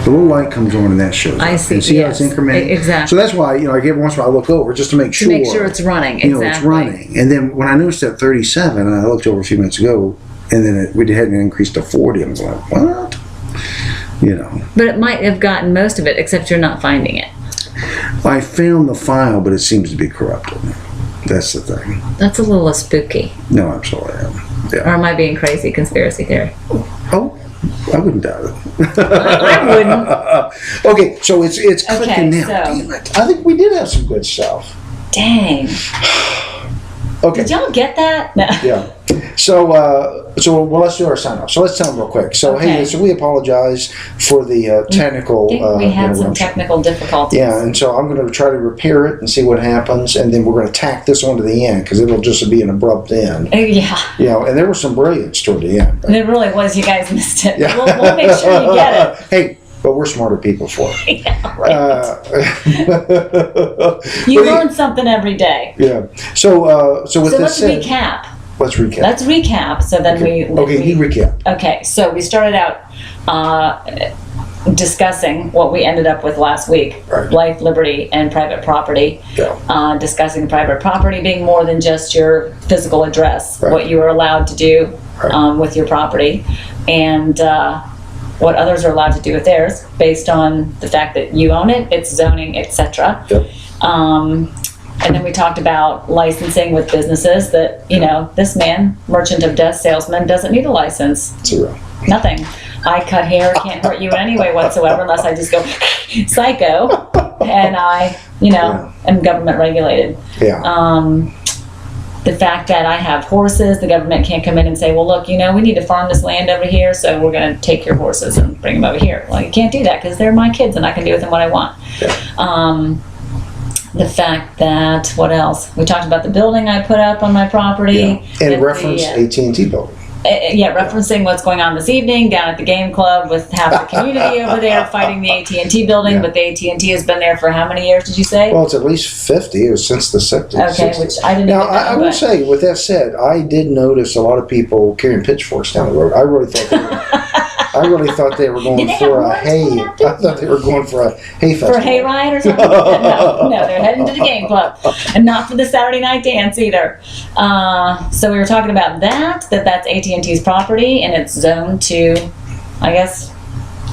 The little light comes on and that shows I up. see. And see how it's incrementing? Exactly. So that's why, like every once in a while I look over just to make sure. To make sure it's running. Exactly. It's running. And then when I noticed that 37, and I looked over a few minutes ago, and then we had an increase to 40, I was like, what? But it might have gotten most of it, except you're not finding it. I found the file, but it seems to be corrupted. That's the thing. That's a little spooky. No, absolutely. Yeah. Or am I being crazy? Conspiracy theory. Oh, I wouldn't doubt it. I wouldn't. Okay, so it's clicking now. So, Damn it. I think we did have some good stuff. Dang. Okay. Did y'all get that? No. Yeah. So let's do our sign off. So let's tell them real quick. So Okay. hey, so we apologize for the technical. I think we had some technical difficulties. Yeah, and so I'm going to try to repair it and see what happens, and then we're going to tack this on to the end because it'll just be an abrupt end. Yeah. And there was some brilliance toward the end. It really was. You guys missed it. Yeah. We'll make sure you get it. Hey. But we're smarter people for it. Yeah, right. You learn something every day. Yeah. So with this let's said, recap. Let's recap. So then you recap. Okay. So we started out discussing what we ended up with last week: right. Life, liberty, and private property. Yeah. Discussing private property being more than just your physical address, right. what you are allowed to do with your property, and what others are allowed to do with theirs based on the fact that you own it, its zoning, etc. Yep. And then we talked about licensing with businesses that, this man, merchant of death salesman, doesn't need a license. Zero. Nothing. I cut hair, can't hurt you in any way whatsoever unless I just go psycho and I, am government regulated. Yeah. The fact that I have horses, the government can't come in and say, well, look, we need to farm this land over here, so we're going to take your horses and bring them over here. Well, you can't do that because they're my kids and I can do with them what I want. Yeah. The fact that, what else? We talked about the building I put up on my property. Yeah. And reference AT&T building. Referencing what's going on this evening down at the game club with half the community over there fighting the AT&T building, but the AT&T has been there for how many years, did you say? Well, it's at least 50. It was since the 60s. Okay, 60s. Which I didn't know. Now, I will say, with that said, I did notice a lot of people carrying pitchforks down the road. I really thought they were going for a hay. I thought they were going for a hay festival. For a hay ride or something? No, they're heading to the game club. And not for the Saturday night dance either. So we were talking about that's AT&T's property, and it's zoned to, I guess,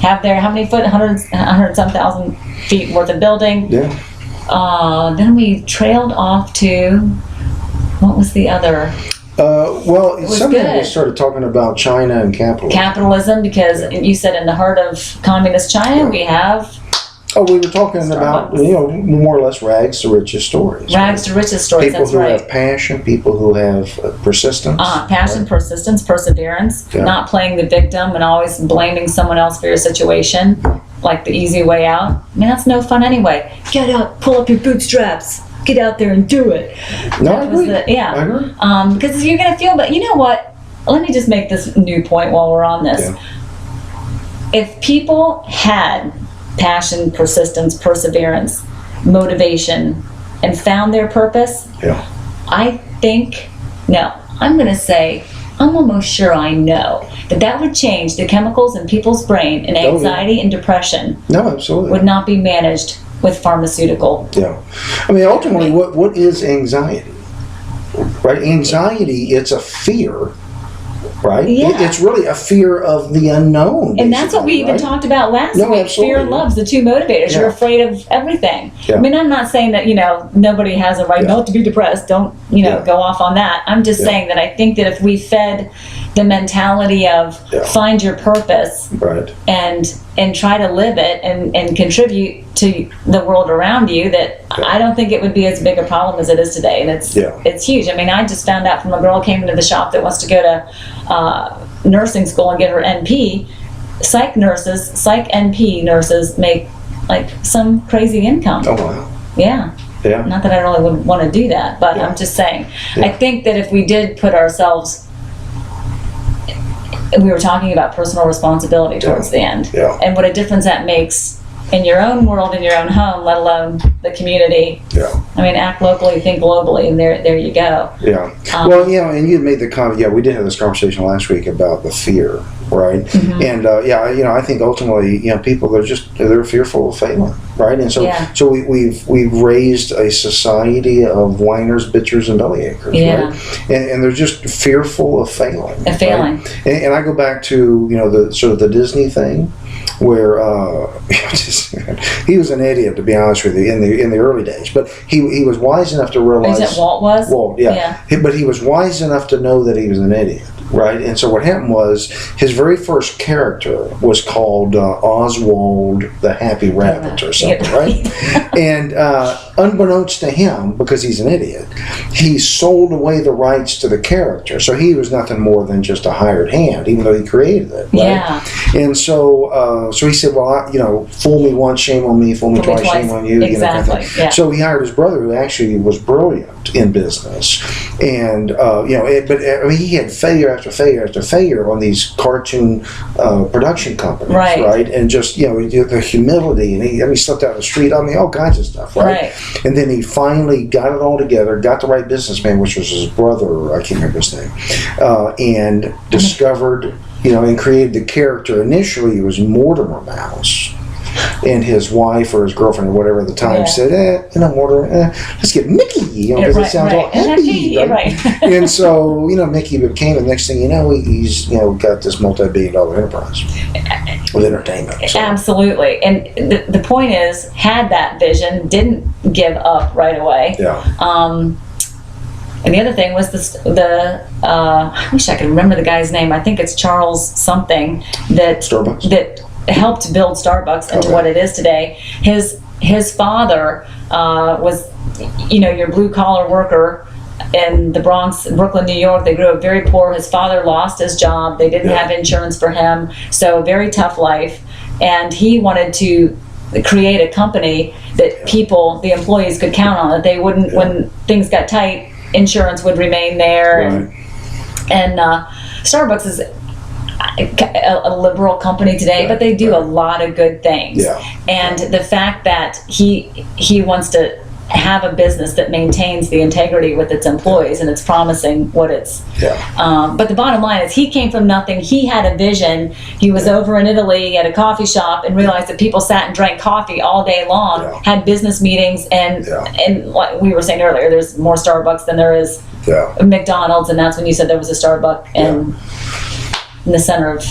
have their, how many foot, 100 some thousand feet worth of building. Yeah. Then we trailed off to, what was the other? Somehow we started talking about China and capitalism. Because you said in the heart of communist China, we have... Oh, we were talking about, more or less rags to riches stories. Rags to riches stories, people who have passion, people who have persistence. Passion, persistence, perseverance, not playing the victim and always blaming someone else for your situation, like the easy way out. I mean, that's no fun anyway. Get up, pull up your bootstraps. Get out there and do it. No, I agree. I agree. Because you're going to feel, but you know what? Let me just make this new point while we're on this. Yeah. If people had passion, persistence, perseverance, motivation, and found their purpose, I'm going to say, I'm almost sure I know that would change the chemicals in people's brain, and anxiety and depression would not be managed with pharmaceutical. Yeah. I mean, ultimately, what is anxiety? Right? Anxiety, it's a fear, right? Yeah. It's really a fear of the unknown. And that's what we even talked about last week. Absolutely. Fear and love's the two motivators. Yeah. You're afraid of everything. Yeah. I mean, I'm not saying that, nobody has a right not to be depressed. Don't, go off on that. I'm just saying that I think that if we fed the mentality of find your purpose and try to live it and contribute to the world around you, that I don't think it would be as big a problem as it is today. And it's huge. I mean, I just found out from a girl who came into the shop that wants to go to nursing school and get her NP. Psych NP nurses make like some crazy income. Oh, wow. Yeah. Yeah. Not that I really would want to do that, but I'm just saying. I think that if we did put ourselves, we were talking about personal responsibility towards the end, and what a difference that makes in your own world, in your own home, let alone the community. I mean, act locally, think globally, and there you go. And you had made the comment. We did have this conversation last week about the fear, right? And I think ultimately, people they're fearful of failing, right? And so we've raised a society of whiners, bitchers, and bellyachers, right? And they're just fearful of failing. Right? And I go back to the sort of the Disney thing, where he was an idiot, to be honest with you, in the early days. But he was wise enough to realize. Is that Walt was? Walt, yeah. But he was wise enough to know that he was an idiot, right? And so what happened was his very first character was called Oswald the Happy Rabbit or something, right? And unbeknownst to him, because he's an idiot, he sold away the rights to the character. So he was nothing more than just a hired hand, even though he created it, right? Yeah. And so he said, well, fool me once, shame on me, fool me twice, shame on you. Exactly. So he hired his brother, who actually was brilliant in business. And, he had failure after failure after failure on these cartoon production companies, right? And just, the humility, and he slept out in the street, all kinds of stuff, right? And then he finally got it all together, got the right businessman, which was his brother, I can't remember his name, and discovered, and created the character. Initially, it was Mortimer Mouse. And his wife or his girlfriend or whatever at the time said, Mortimer, let's get Mickey, because it sounds all happy, right? And so, Mickey became, the next thing you know, he's, got this multi-billion-dollar enterprise with entertainment. So. Absolutely. And the point is, had that vision, didn't give up right away. And the other thing was I wish I could remember the guy's name. I think it's Charles something Starbucks? that helped build Starbucks into what it is today. His father was, your blue collar worker in the Bronx, Brooklyn, New York. They grew up very poor. His father lost his job. They didn't have insurance for him. So very tough life. And he wanted to create a company that people, the employees, could count on, that they wouldn't, when things got tight, insurance would remain there. And Starbucks is a liberal company today, but they do a lot of good things. And the fact that he wants to have a business that maintains the integrity with its employees, and it's promising what it's but the bottom line is, he came from nothing. He had a vision. He was over in Italy at a coffee shop and realized that people sat and drank coffee all day long, had business meetings, and like we were saying earlier, there's more Starbucks than there is McDonald's, and that's when you said there was a Starbucks in the center of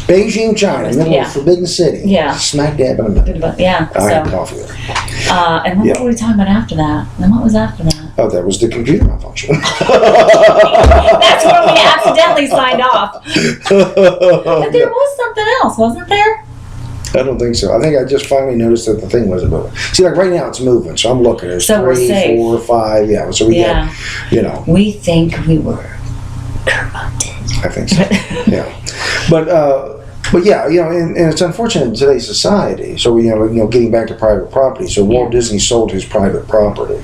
Beijing, China, in the middle of Forbidden City. Smack dab in the middle. I had coffee there. And what were we talking about after that? And what was after that? Oh, that was the computer malfunction. That's where we accidentally signed off. But there was something else, wasn't there? I don't think so. I think I just finally noticed that the thing wasn't moving. See, like right now it's moving, so I'm looking. There's 3, 4, 5. So we get, We think we were corrupted. I think so. But and it's unfortunate in today's society. So getting back to private property. So Walt Disney sold his private property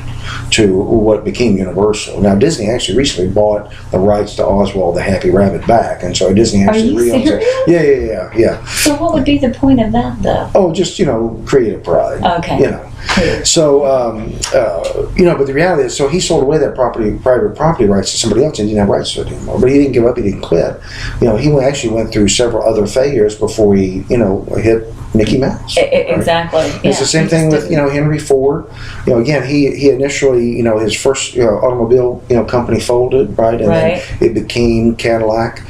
to what became Universal. Now Disney actually recently bought the rights to Oswald the Happy Rabbit back, and so Disney actually re-owns it. Yeah. So what would be the point of that, though? Oh, just creative pride. Okay. So, but the reality is, so he sold away that private property rights to somebody else, and he didn't have rights to it anymore. But he didn't give up, he didn't quit. He actually went through several other failures before he, hit Mickey Mouse. Exactly. Right? It's the same thing with, Henry Ford. Again, he initially, his first automobile, company folded, right? And then it became Cadillac.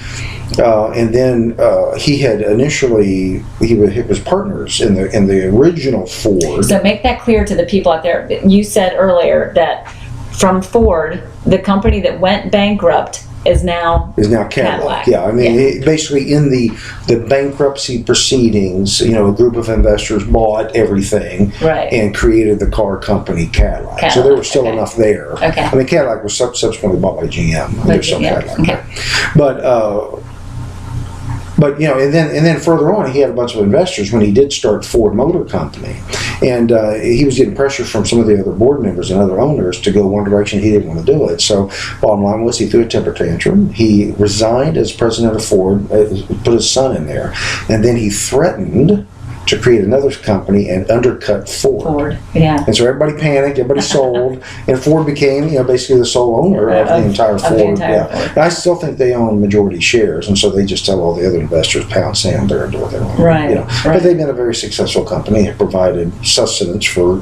And then he had initially he was partners in the original Ford. So make that clear to the people out there. You said earlier that from Ford, the company that went bankrupt is now Cadillac. Basically in the bankruptcy proceedings, a group of investors bought everything and created the car company Cadillac. So there was still enough there. I mean, Cadillac was subsequently bought by GM. There's some Cadillac. But and then further on, he had a bunch of investors when he did start Ford Motor Company, and he was getting pressure from some of the other board members and other owners to go one direction. He didn't want to do it. So bottom line was, he threw a temper tantrum. He resigned as president of Ford, put his son in there, and then he threatened to create another company and undercut Ford. Yeah. And so everybody panicked, everybody sold, and Ford became, basically the sole owner of the entire Ford. Ford. And I still think they own majority shares, and so they just tell all the other investors, pound sand there and do what they want. Right. But they've been a very successful company. Have provided sustenance for,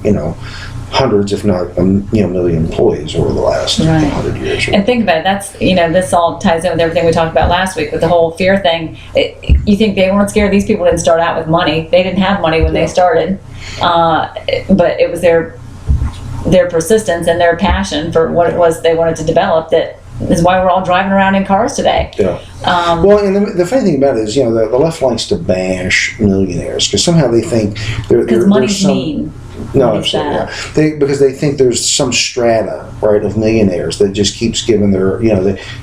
hundreds, if not million employees over the last 100 years. And think about it, that's, this all ties in with everything we talked about last week with the whole fear thing. You think they weren't scared? These people didn't start out with money. They didn't have money when they started. But it was their persistence and their passion for what it was they wanted to develop that is why we're all driving around in cars today. Yeah. Well, and the funny thing about it is, the left likes to bash millionaires because somehow they think because money's mean. No, absolutely. Yeah. Because they think there's some strata, right, of millionaires that just keeps giving their,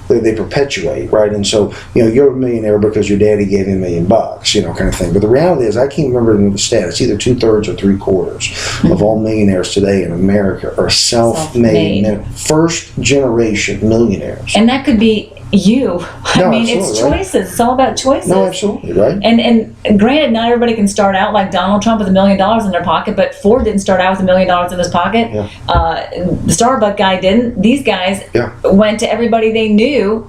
they perpetuate, right? And so, you're a millionaire because your daddy gave you $1 million, kind of thing. But the reality is, I can't remember the stat. It's either 2/3 or 3/4 of all millionaires today in America are self-made. First generation millionaires. And that could be you. I mean, it's choices. Right? It's all about choices. No, absolutely, right. And granted, not everybody can start out like Donald Trump with $1 million in their pocket, but Ford didn't start out with $1 million in his pocket. Yeah. The Starbucks guy didn't. These guys went to everybody they knew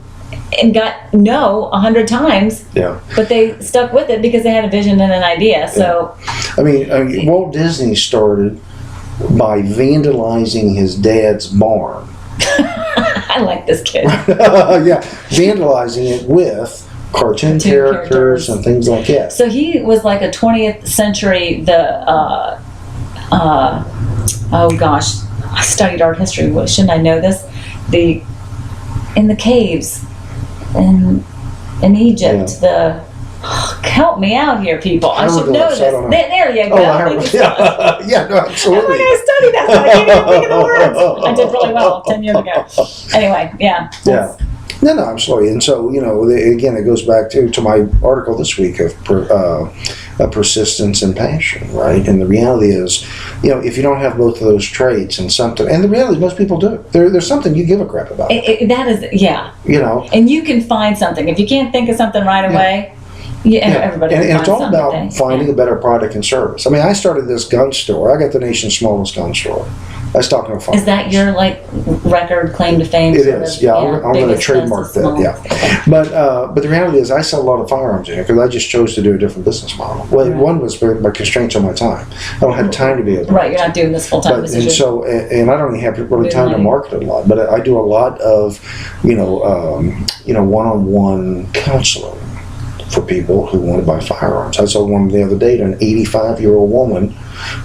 and got no 100 times. Yeah. But they stuck with it because they had a vision and an idea. So, I mean, Walt Disney started by vandalizing his dad's barn. I like this kid. Yeah, vandalizing it with cartoon characters and things like that. So he was like a 20th century, oh gosh, I studied art history. Well, shouldn't I know this? In the caves in Egypt, help me out here, people. I should know this. There you go. No, absolutely. I'm not going to study that, so I can't even think of the words. I did really well 10 years ago. Anyway, yeah. No, absolutely. And so, again, it goes back to my article this week of persistence and passion, right? And the reality is, if you don't have both of those traits and something, and the reality is most people do. There's something you give a crap about. That is, And you can find something. If you can't think of something right away, everybody can and it's all about something. finding a better product and service. I mean, I started this gun store. I got the nation's smallest gun store. I stock no firearms. Is that your record claim to fame? It is. I'm going to trademark that. Yeah. Okay. But the reality is, I sell a lot of firearms in here because I just chose to do a different business model. Well, one was by constraints on my time. I don't have time to be able to. Right. You're not doing this full time. And so, and I don't even have really time to market a lot. But I do a lot of, one-on-one counseling for people who want to buy firearms. I saw one the other day, an 85-year-old woman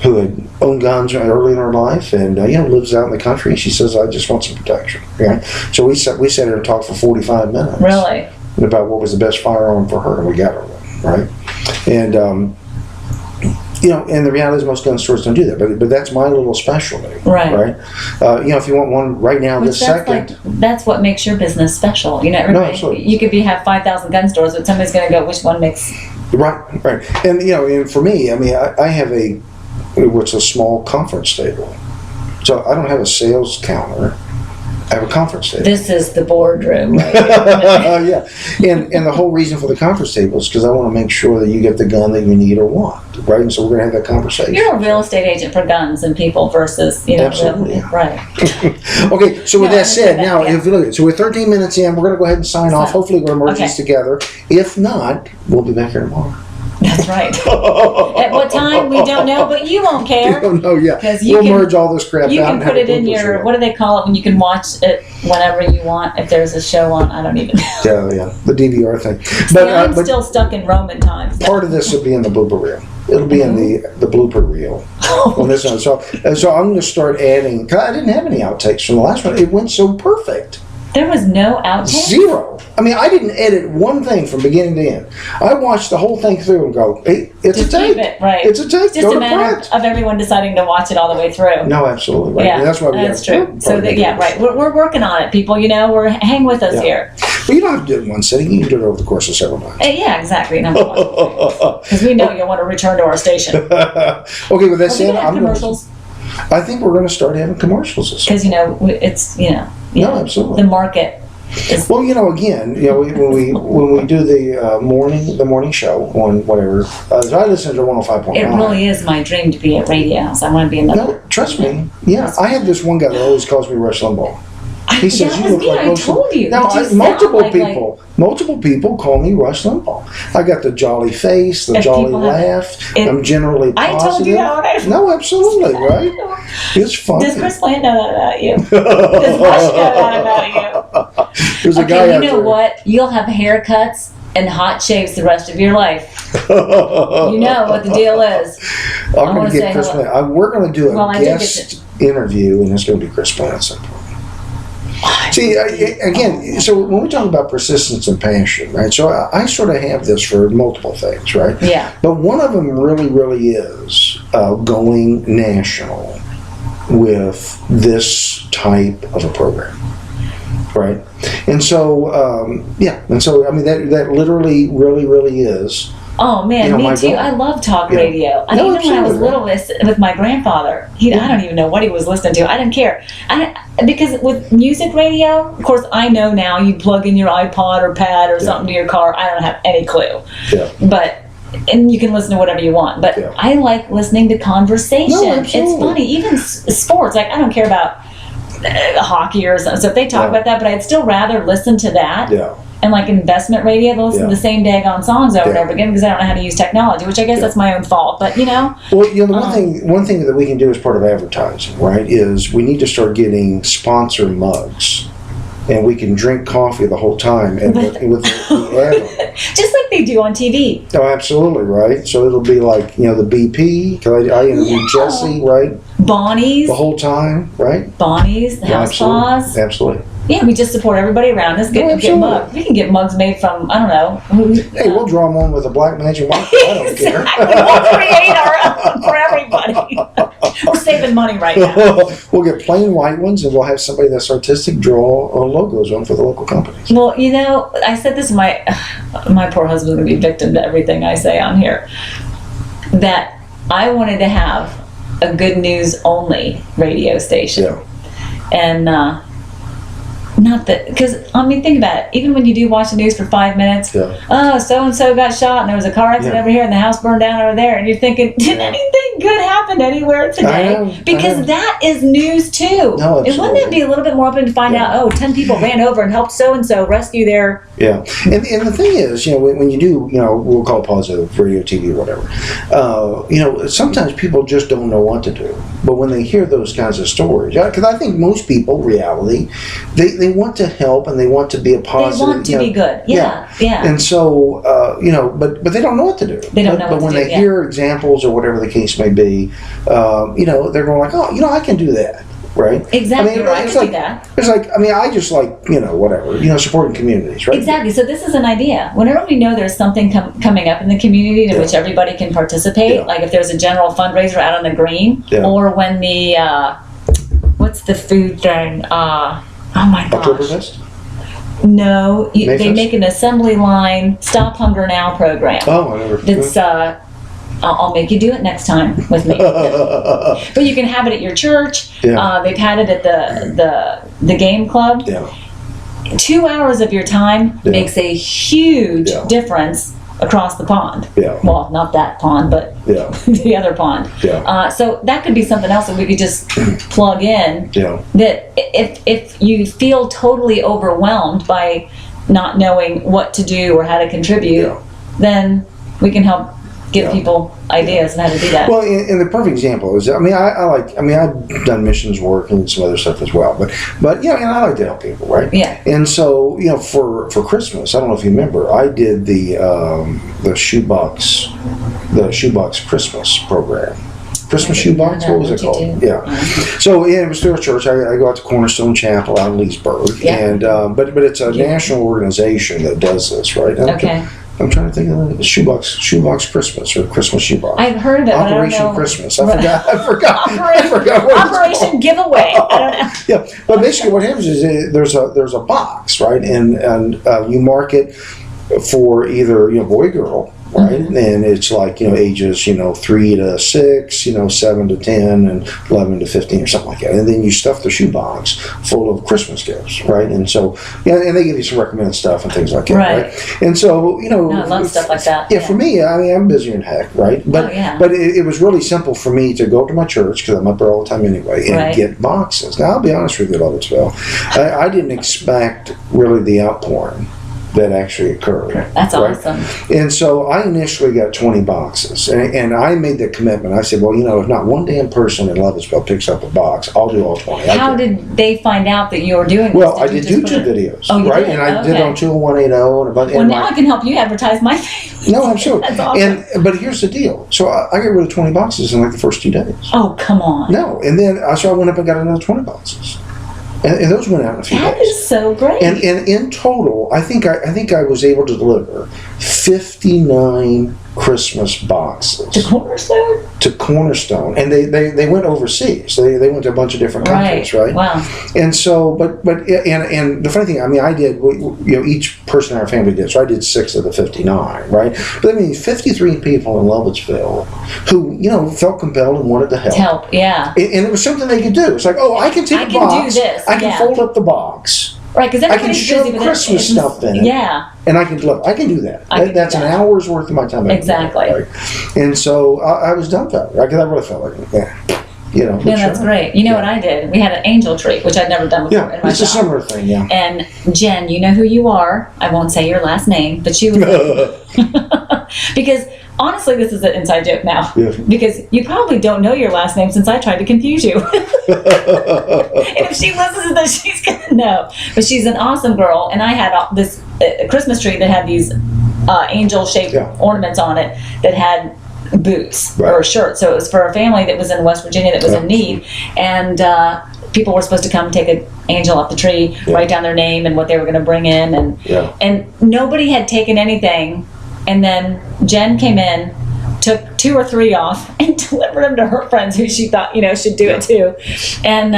who had owned guns early in her life and lives out in the country. She says, I just want some protection. Right? So we sat here and talked for 45 minutes. Really? About what was the best firearm for her, and we got her one, right? And and the reality is most gun stores don't do that, but that's my little specialty, right? If you want one right now, that's what makes your business special. Everybody, you could have 5,000 gun stores, but somebody's going to go, which one makes? Right. And and for me, I have what's a small conference table, so I don't have a sales counter. I have a conference table. This is the boardroom. Right? Yeah, and the whole reason for the conference table is because I want to make sure that you get the gun that you need or want, right? And so we're going to have that conversation. You're a real estate agent for guns and people versus, Absolutely. Right. Okay, so with that said, now if you look, so we're 13 minutes in, we're going to go ahead and sign off. Hopefully we'll merge these together. If not, we'll be back here tomorrow. That's right. At what time, we don't know, but you won't care. We don't know yet. We'll merge all this crap out. You can put it in your, what do they call it when you can watch it whenever you want, if there's a show on? I don't even know. Yeah, the DVR thing. But I'm still stuck in Roman times. Part of this will be in the blooper reel. It'll be in the blooper reel on this one. So I'm going to start adding, because I didn't have any outtakes from the last one. It went so perfect. There was no outtakes? Zero. I mean, I didn't edit one thing from beginning to end. I watched the whole thing through and go, hey, it's a take. Keep it, right. It's a take. It's just a matter of everyone deciding to watch it all the way through. No, absolutely. Right. Yeah, and that's why that's true. So, right. We're working on it, people. Hang with us here. But you don't have to do it in one sitting. You can do it over the course of several months. Yeah, exactly. Because we know you'll want to return to our station. Okay, with that said, commercials. I think we're going to start having commercials. Because, it's, No, absolutely. the market. Well, again, when we do the morning show on whatever, so I listen to 105.9. It really is my dream to be at radio, so I want to be another. No, trust me. Yeah, I have this one guy that always calls me Rush Limbaugh. He says, that "You was look me. like I Rush told Limbaugh." you. Now, But you sound multiple people call me Rush Limbaugh. I got the jolly face, the If jolly people have laugh. it- I'm generally I positive. told you that. No, absolutely, right? It's funny. Does Chris Plant know that about you? Does Rush know that about you? There's a guy Okay, out you know there. what? You'll have haircuts and hot shaves the rest of your life. You know what the deal is. I'm going wanna to get say Chris hello. Plant. We're going to do Well, a I did get guest interview, and it's going to be Chris Plant at some point. See, again, so when we talk about persistence and passion, right? So I sort of have this for multiple things, right? Yeah. But one of them really, really is going national with this type of a program, right? And so, I mean, that literally, really, really is. Oh man, me too. goal. I love talk Yeah. radio. No, Even when I was absolutely. little with my grandfather, I don't even know what he was listening to. I didn't care. Because with music radio, of course, I know now you plug in your iPod or pad or something to your car. I don't have any clue. Yeah. And you can listen to whatever you want. But Yeah. I like listening to conversation. No, It's absolutely. funny. Even sports. Like I don't care about hockey or something. So if they talk Yeah. about that, but I'd still rather listen to that. Yeah. And like investment radio, they'll listen to the same daggone songs over and over again because I don't know how to use technology, which I guess that's my own fault. But Well, the one thing that we can do as part of advertising, right, is we need to start getting sponsor mugs, and we can drink coffee the whole time and with the ad on. just like they do on TV. Oh, absolutely, right. So it'll be like the BP. Cause I interviewed Jesse, right, Bonnie's, the whole time, right? Bonnie's, the House Paws. Absolutely. Yeah, we just support everybody around us. Get mugs. We can get mugs made from I don't know. Hey, we'll draw them on with a black magic marker. I don't care. We'll create our own for everybody. We're saving money right now. We'll get plain white ones, and we'll have somebody that's artistic draw logos on for the local companies. Well, I said this. My poor husband's gonna be victim to everything I say on here. That I wanted to have a good news only radio station, and not that because think about it. Even when you do watch the news for 5 minutes, so and so got shot, and there was a car accident over here, and the house burned down over there, and you're thinking, did anything good happen anywhere today? I know. Because that is news too. No, and wouldn't it be a little bit more open to find out? 10 people ran over and helped so and so rescue their. Yeah, and the thing is, when you do, we'll call it positive radio, TV, whatever. Sometimes people just don't know what to do. But when they hear those kinds of stories, because I think most people, reality, they want to help and they want to be a positive. They want to be good. Yeah. And so, but they don't know what to do. They don't know what to do. But when they hear examples or whatever the case may be, they're going like, oh, I can do that. Right? Exactly. I it's can like, do that. It's like, I just like, whatever, supporting communities, right? Exactly. So this is an idea. Whenever we know there's something coming up in the community in which everybody can participate, like if there's a general fundraiser out on the green, or when the, what's the food thing? Oh my gosh. Oktoberfest? No, they make an assembly line Stop Hunger Now program. Oh, I never. That's I'll make you do it next time with me. But you can have it at your church. Yeah. They've had it at the game club. Yeah. 2 hours of your time makes a huge difference across the pond. Yeah. Well, not that pond, but the other pond. Yeah. So that could be something else that we could just plug in. Yeah. That if you feel totally overwhelmed by not knowing what to do or how to contribute, then we can help give people ideas on how to do that. Well, and the perfect example is, I've done missions work and some other stuff as well, but and I like to help people, right? Yeah. And so, for Christmas, I don't know if you remember, I did the shoebox Christmas program. Christmas shoebox? What was it called? Yeah. So it was through a church. I go out to Cornerstone Chapel out in Leesburg, and but it's a national organization that does this, right? Okay. I'm trying to think of the shoebox Christmas or Christmas shoebox. I've heard of it. Operation Christmas. I forgot what Operation Giveaway. I don't know. Yeah, but basically what happens is there's a box, right, and you mark it for either boy or girl, right? And it's like, ages, 3 to 6, 7 to 10, and 11 to 15 or something like that. And then you stuff the shoebox full of Christmas gifts, right? And so, and they give you some recommended stuff and things like that, right? And so, I love stuff like that. Yeah, for me, I'm busy in heck, right? But it was really simple for me to go to my church, because I'm up there all the time anyway, and get boxes. Now, I'll be honest with you, Lovettsville, I didn't expect really the outpouring that actually occurred. That's awesome. And so I initially got 20 boxes, and I made the commitment. I said, well, if not one damn person in Lovettsville picks up a box, I'll do all 20. How did they find out that you were doing this? Well, I did YouTube videos, right? And I did on 20180. Well, now I can help you advertise my thing. No, absolutely. That's awesome. But here's the deal. So I got rid of 20 boxes in like the first 2 days. Oh, come on. No, and then so I went up and got another 20 boxes. And those went out in a few days. That is so great. And in total, I think I was able to deliver 59 Christmas boxes to Cornerstone. To Cornerstone, and they went overseas. They went to a bunch of different countries, right? Wow. And so, but the funny thing, I did. Each person in our family did. So I did 6 of the 59, right? But 53 people in Lovettsville who felt compelled and wanted to help. Yeah. And it was something they could do. It's like, I can take a box. Do this. I can fold up the box. Right, because I can shove Christmas stuff in it. Yeah. And I can do that. That's an hour's worth of my time. Exactly. Right? And so I was dumbfounded. Because I really felt like, that's great. You know what I did? We had an angel tree, which I'd never done before in my it's job. a similar thing, yeah. And Jen, you know who you are. I won't say your last name, but she was because honestly, this is an inside joke now. Yeah. Because you probably don't know your last name since I tried to confuse you. And if she listens to this, she's going to know. But she's an awesome girl. And I had this Christmas tree that had these angel-shaped ornaments on it that had boots or shirts. So it was for a family that was in West Virginia that was in need. And people were supposed to come take an angel off the tree, write down their name and what they were going to bring in. And nobody had taken anything. And then Jen came in, took 2 or 3 off, and delivered them to her friends who she thought, should do it too. And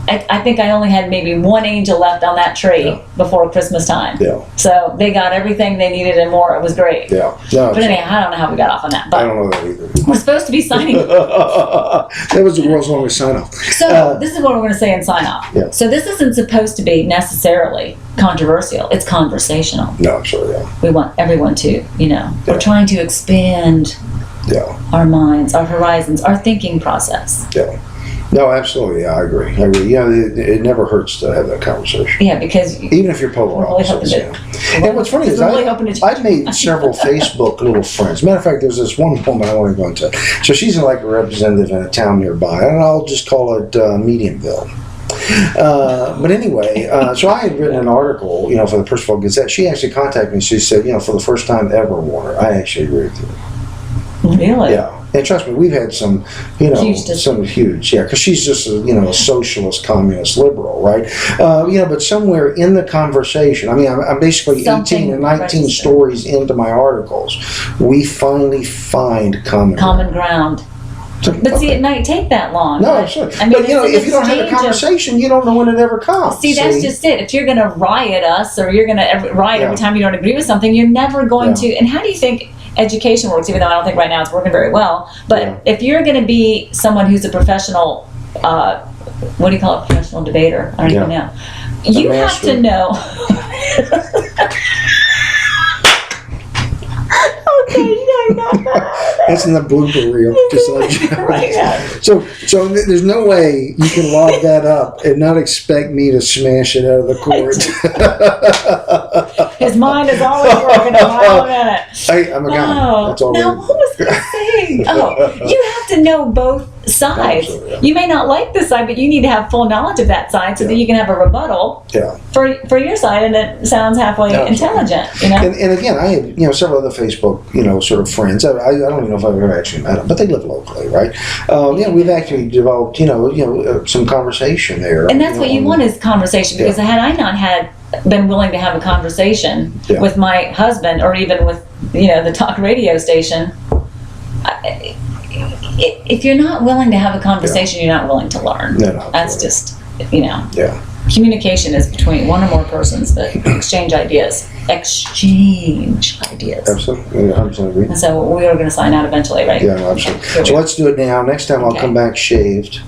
I think I only had maybe 1 angel left on that tree before Christmas time. Yeah. So they got everything they needed and more. It was great. Yeah. No, but anyhow, I don't know how we got off on that. But I don't know that either. We're supposed to be signing. That was the world's longest sign off. So this is what we're going to say in sign off. Yeah. So this isn't supposed to be necessarily controversial. It's conversational. No, sure, yeah. We want everyone to, we're trying to expand our minds, our horizons, our thinking process. Yeah. No, absolutely. Yeah, I agree. It never hurts to have that conversation. Yeah, because even if you're polar opposites. And what's funny is I've made several Facebook little friends. Matter of fact, there's this one woman I want to go into. So she's like a representative in a town nearby, and I'll just call it Mediumville. But anyway, so I had written an article, for the Percival Gazette. She actually contacted me. She said, for the first time ever, Warner, I actually agree with you. Really? Yeah. And trust me, we've had some, some huge, because she's just a socialist, communist, liberal, right? But somewhere in the conversation, I'm basically 18 or 19 stories into my articles, we finally find common ground. But see, it might take that long. No, absolutely. But if you don't have a conversation, you don't know when it ever comes. See, that's just it. If you're going to riot us, or you're going to riot every time you don't agree with something, you're never going to. And how do you think education works? Even though I don't think right now it's working very well. But if you're going to be someone who's a professional, what do you call it? Professional debater? I don't even know. You have to know. That's in the blooper reel. Just so there's no way you can log that up and not expect me to smash it out of the cord. His mind is always working a mile a minute. Hey, I'm a guy. That's all. Now, what was I saying? You have to know both sides. You may not like this side, but you need to have full knowledge of that side so that you can have a rebuttal for your side, and it sounds halfway intelligent. And again, I have several other Facebook sort of friends. I don't even know if I've ever actually met them, but they live locally, right? We've actually developed some conversation there. And that's what you want is conversation, because had I not been willing to have a conversation with my husband, or even with the talk radio station, if you're not willing to have a conversation, you're not willing to learn. No, that's just Yeah. communication is between one or more persons that exchange ideas. Absolutely. Yeah, absolutely. And so we are going to sign out eventually, right? Yeah, absolutely. So let's do it now. Next time I'll come back shaved.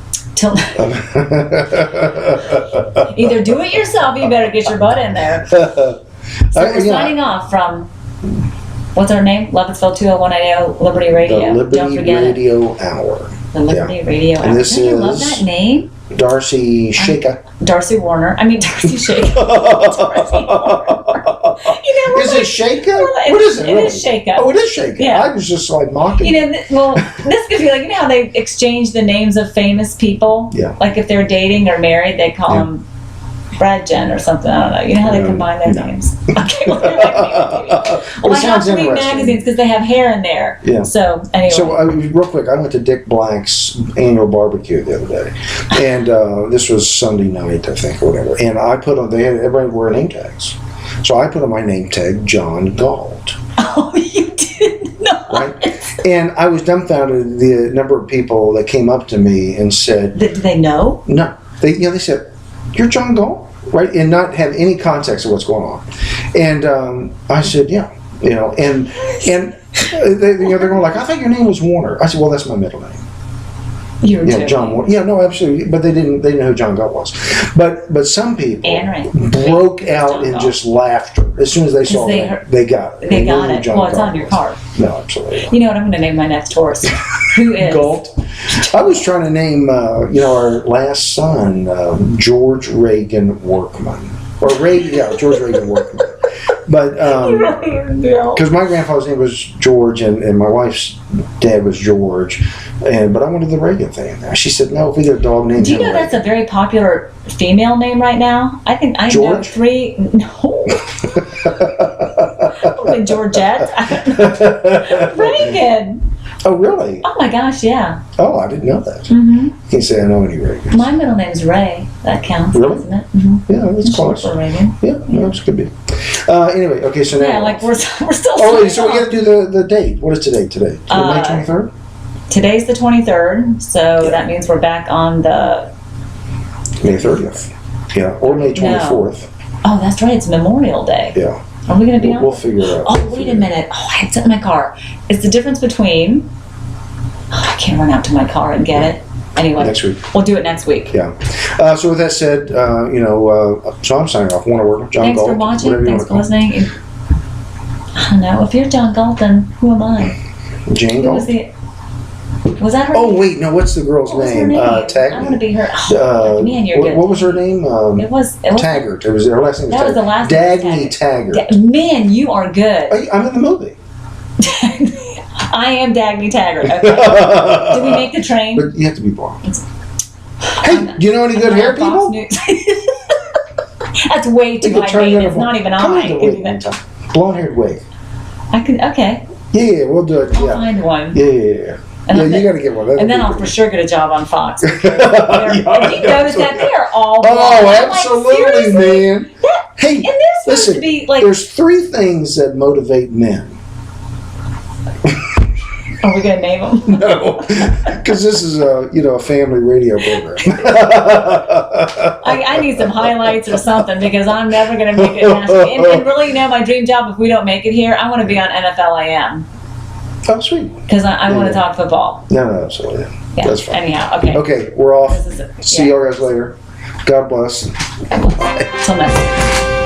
Either do it yourself, or you better get your butt in there. So we're signing off from, what's our name? Lovettsville 20180 Liberty Radio. The Liberty Don't forget Radio Hour. The Liberty Radio Hour. And this I love that name. Darcy Shaker. Darcy Warner. I mean, Darcy Shaker. Is it Shaker? What is it? It is Shaker. Oh, it is Shaker. Yeah. I was just like mocking. This could be like, you know how they exchange the names of famous people? Yeah. Like if they're dating or married, they call them Brad Jen or something. I don't know. You know how they combine their names? Okay. Well, I have to read magazines because they have hair in there. Yeah. So anyway. So real quick, I went to Dick Black's annual barbecue the other day, and this was Sunday night, I think, or whatever. And I put on, everybody wear name tags. So I put on my name tag, John Galt. Oh, you did not. Right? And I was dumbfounded the number of people that came up to me and said, Did they know? No. They said, "You're John Galt?" Right? And not have any context of what's going on. And I said, "Yeah." And they're going like, "I thought your name was Warner." I said, "Well, that's my middle name." You were joking. John Warner. Yeah, no, absolutely. But they didn't know who John Galt was. But some people broke out in just laughter as soon as they saw it. They got it. They got it. Well, it's on your card. No, absolutely. You know what? I'm going to name my next horse. Who is Galt? I was trying to name, our last son, George Reagan Workman. Or George Reagan Workman. But because my grandfather's name was George and my wife's dad was George, but I wanted the Reagan thing in there. She said, "No, if we get a dog named." Do you know that's a very popular female name right now? I think I know three. No, Georgette. Reagan. Oh, really? Oh my gosh, yeah. Oh, I didn't know that. Mm-hmm. You can't say I know any Reagans. My middle name's Ray. That counts, doesn't it? Mm-hmm. Yeah, that's close. For Reagan. Yeah, that could be. Anyway, okay, so now. Yeah, like we're still. Oh, wait, so we got to do the date. What is today? May 23rd? Today's the 23rd, so that means we're back on the May 30th. Yeah, or May 24th. No. Oh, that's right. It's Memorial Day. Yeah. Are we going to be on? We'll figure it out. Oh, wait a minute. Oh, I had something in my car. It's the difference between. I can't run out to my car and get it. Anyway, next week. We'll do it next week. Yeah. So with that said, so I'm signing off. Warner Workman, John Thanks Galt. for watching. Thanks for listening. I don't know. If you're John Galt, then who am I? Jane Galt. Was that her name? name? Wait, no. What's the girl's name? Taggart. I want to be her. Man, you're good. What was her name? It was Taggart. It was her last name. That was the last name. Dagny Taggart. Man, you are good. I'm in the movie. I am Dagny Taggart. Okay. Did we make the train? But you have to be blonde. Hey, do you know any good hair people? That's way too high maintenance. Not even I can do that. Blonde-haired wig. I can. Okay. Yeah, we'll do it. I'll find one. Yeah. And you got to get one. And then I'll for sure get a job on Fox. Did you notice that they're all blonde? Oh, absolutely, man. Hey, and they're supposed to be like. There's 3 things that motivate men. Are we gonna name them? No, because this is a family radio program. I need some highlights or something because I'm never gonna make it national. And really, my dream job if we don't make it here, I want to be on NFL AM. Oh, sweet. Because I want to talk football. No, absolutely. Yeah. That's fine. Anyhow, okay. Okay, we're off. See you guys later. God bless. Till next time.